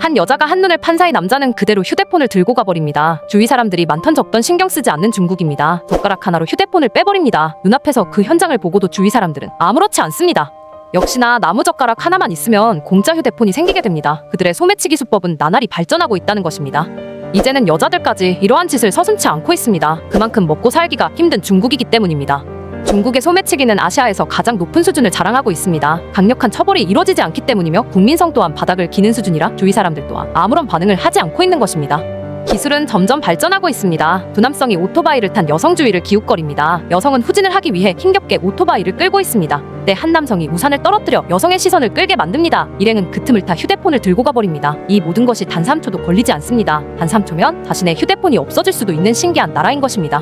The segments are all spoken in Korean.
한 여자가 한눈을 판 사이 남자는 그대로 휴대폰을 들고 가버립니다. 주위 사람들이 많던 적던 신경 쓰지 않는 중국입니다. 젓가락 하나로 휴대폰을 빼버립니다. 눈앞에서 그 현장을 보고도 주위 사람들은 아무렇지 않습니다. 역시나 나무젓가락 하나만 있으면 공짜 휴대폰이 생기게 됩니다. 그들의 소매치기 수법은 나날이 발전하고 있다는 것입니다. 이제는 여자들까지 이러한 짓을 서슴지 않고 있습니다. 그만큼 먹고 살기가 힘든 중국이기 때문입니다. 중국의 소매치기는 아시아에서 가장 높은 수준을 자랑하고 있습니다. 강력한 처벌이 이루어지지 않기 때문이며 국민성 또한 바닥을 기는 수준이라 주위 사람들 또한 아무런 반응을 하지 않고 있는 것입니다. 기술은 점점 발전하고 있습니다. 두남성이 오토바이를 탄 여성주위를 기웃거립니다. 여성은 후진을 하기 위해 힘겹게 오토바이를 끌고 있습니다. 때 한 남성이 우산을 떨어뜨려 여성의 시선을 끌게 만듭니다. 일행은 그 틈을 타 휴대폰을 들고 가버립니다. 이 모든 것이 단 3초도 걸리지 않습니다. 단 3초면 자신의 휴대폰이 없어질 수도 있는 신기한 나라인 것입니다.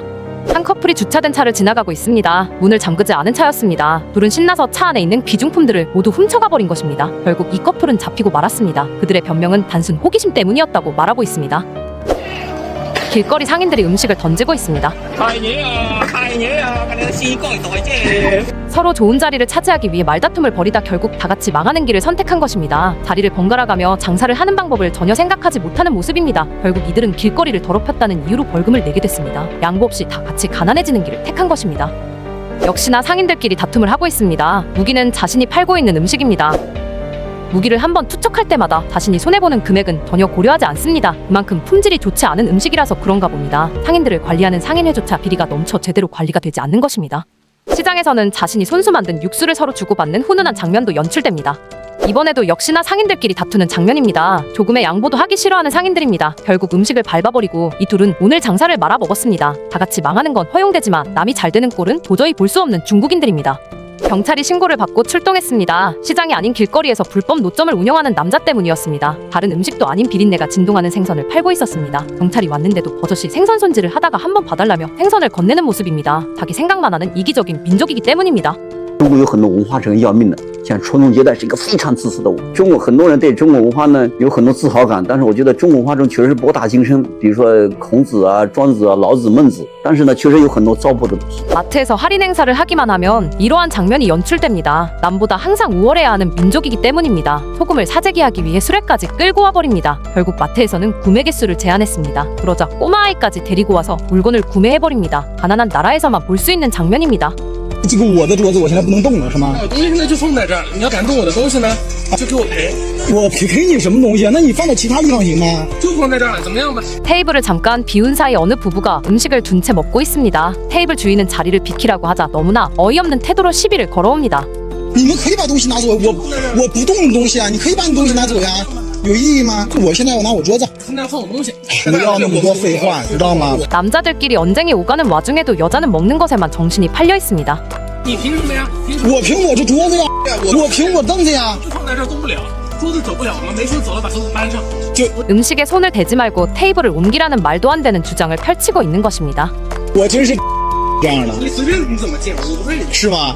한 커플이 주차된 차를 지나가고 있습니다. 문을 잠그지 않은 차였습니다. 둘은 신나서 차 안에 있는 귀중품들을 모두 훔쳐가 버린 것입니다. 결국 이 커플은 잡히고 말았습니다. 그들의 변명은 단순 호기심 때문이었다고 말하고 있습니다. 길거리 상인들이 음식을 던지고 있습니다. 서로 좋은 자리를 차지하기 위해 말다툼을 벌이다 결국 다 같이 망하는 길을 선택한 것입니다. 자리를 번갈아가며 장사를 하는 방법을 전혀 생각하지 못하는 모습입니다. 결국 이들은 길거리를 더럽혔다는 이유로 벌금을 내게 됐습니다. 양보 없이 다 같이 가난해지는 길을 택한 것입니다. 역시나 상인들끼리 다툼을 하고 있습니다. 무기는 자신이 팔고 있는 음식입니다. 무기를 한번 투척할 때마다 자신이 손해보는 금액은 전혀 고려하지 않습니다. 그만큼 품질이 좋지 않은 음식이라서 그런가 봅니다. 상인들을 관리하는 상인회조차 비리가 넘쳐 제대로 관리가 되지 않는 것입니다. 시장에서는 자신이 손수 만든 육수를 서로 주고받는 훈훈한 장면도 연출됩니다. 이번에도 역시나 상인들끼리 다투는 장면입니다. 조금의 양보도 하기 싫어하는 상인들입니다. 결국 음식을 밟아버리고 이 둘은 오늘 장사를 말아먹었습니다. 다 같이 망하는 건 허용되지만 남이 잘 되는 꼴은 도저히 볼 수 없는 중국인들입니다. 경찰이 신고를 받고 출동했습니다. 시장이 아닌 길거리에서 불법 노점을 운영하는 남자 때문이었습니다. 다른 음식도 아닌 비린내가 진동하는 생선을 팔고 있었습니다. 경찰이 왔는데도 버젓이 생선 손질을 하다가 한번 봐달라며 생선을 건네는 모습입니다. 자기 생각만 하는 이기적인 민족이기 때문입니다. 中国有很多文化是很要命的，像传宗接代是一个非常自私的。中国很多人对中国文化呢有很多自豪感，但是我觉得中国文化中确实是博大精深，比如说孔子啊、庄子啊、老子、孟子，但是呢，确实有很多糟粕的东西。 마트에서 할인 행사를 하기만 하면 이러한 장면이 연출됩니다. 남보다 항상 우월해야 하는 민족이기 때문입니다. 소금을 사재기 하기 위해 수레까지 끌고 와버립니다. 결국 마트에서는 구매 개수를 제한했습니다. 그러자 꼬마아이까지 데리고 와서 물건을 구매해버립니다. 가난한 나라에서만 볼 수 있는 장면입니다. 这个我的桌子我现在不能动了是吗？东西现在就放在这儿，你要敢动我的东西呢，就给我赔。我赔你什么东西啊？那你放到其他地方行吗？就放在这儿了，怎么样吧？ 테이블을 잠깐 비운 사이 어느 부부가 음식을 둔 채 먹고 있습니다. 테이블 주인은 자리를 비키라고 하자 너무나 어이없는 태도로 시비를 걸어옵니다. 你们可以把东西拿走，我不动你东西啊，你可以把你东西拿走呀，有意义吗？我现在我拿我桌子，现在放我东西，不要那么多废话，知道吗？ 남자들끼리 언쟁이 오가는 와중에도 여자는 먹는 것에만 정신이 팔려 있습니다. 你凭什么呀？凭什么？我凭我这桌子呀，我凭我凳子呀。就放在这儿动不了，桌子走不了吗？没说走了，把桌子搬上。 음식에 손을 대지 말고 테이블을 옮기라는 말도 안 되는 주장을 펼치고 있는 것입니다. 我真是这样的，你随便你怎么进，我不认识。是吗？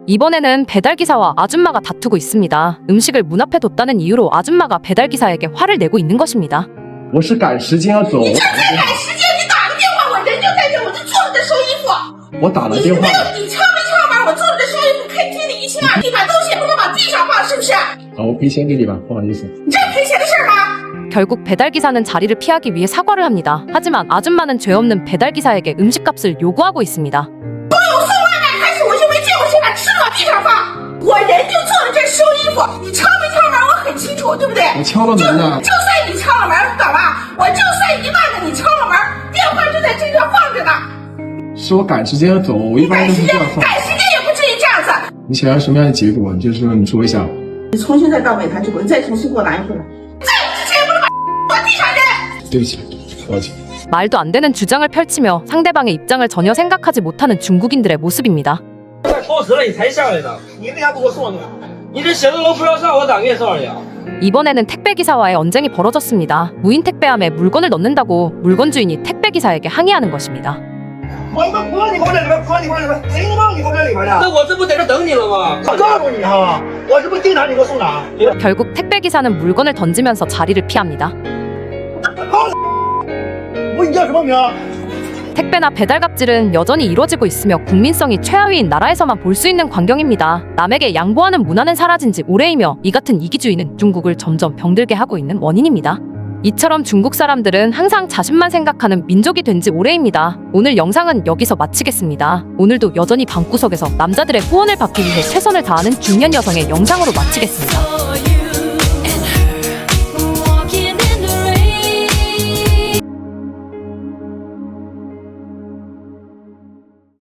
이번에는 배달기사와 아줌마가 다투고 있습니다. 음식을 문 앞에 뒀다는 이유로 아줌마가 배달기사에게 화를 내고 있는 것입니다. 我是赶时间要走。你这在赶时间，你打个电话，我人就在这，我就坐着这收衣服。我打了电话。你敲没敲门？我坐着这收衣服，KT里1清2，你把东西也不能往地上放，是不是？好，我赔钱给你吧，不好意思。你这赔钱的事儿吗？ 결국 배달기사는 자리를 피하기 위해 사과를 합니다. 하지만 아줌마는 죄 없는 배달기사에게 음식값을 요구하고 있습니다. 开始我就没见过谁把吃的往地上放，我人就坐在这收衣服，你敲没敲门？我很清楚，对不对？我敲了门呢。就算你敲了门，懂吧？我就算一万个你敲了门，电话就在这上放着呢。是我赶时间要走，我一般都是这样放。赶时间也不至于这样子。你想要什么样的结果？就是你说一下。你重新再到美团去，你再重新给我拿一回来。再之前不能把地上扔。对不起，抱歉。 말도 안 되는 주장을 펼치며 상대방의 입장을 전혀 생각하지 못하는 중국인들의 모습입니다. 快超时了，你才下来的，你为啥不给我送呢？你这写字楼不让上，我咋给你送上去啊？ 이번에는 택배기사와의 언쟁이 벌어졌습니다. 무인 택배함에 물건을 넣는다고 물건 주인이 택배기사에게 항의하는 것입니다. 我他妈不让你放这里边，不让你放这里边，谁能让你放这里边的？那我这不在这等你了吗？我告诉你哈，我这不定哪你给我送哪。 결국 택배기사는 물건을 던지면서 자리를 피합니다. 问你叫什么名？ 택배나 배달 갑질은 여전히 이루어지고 있으며 국민성이 최하위인 나라에서만 볼 수 있는 광경입니다. 남에게 양보하는 문화는 사라진 지 오래이며 이 같은 이기주의는 중국을 점점 병들게 하고 있는 원인입니다. 이처럼 중국 사람들은 항상 자신만 생각하는 민족이 된 지 오래입니다. 오늘 영상은 여기서 마치겠습니다. 오늘도 여전히 방구석에서 남자들의 후원을 받기 위해 최선을 다하는 중년 여성의 영상으로 마치겠습니다.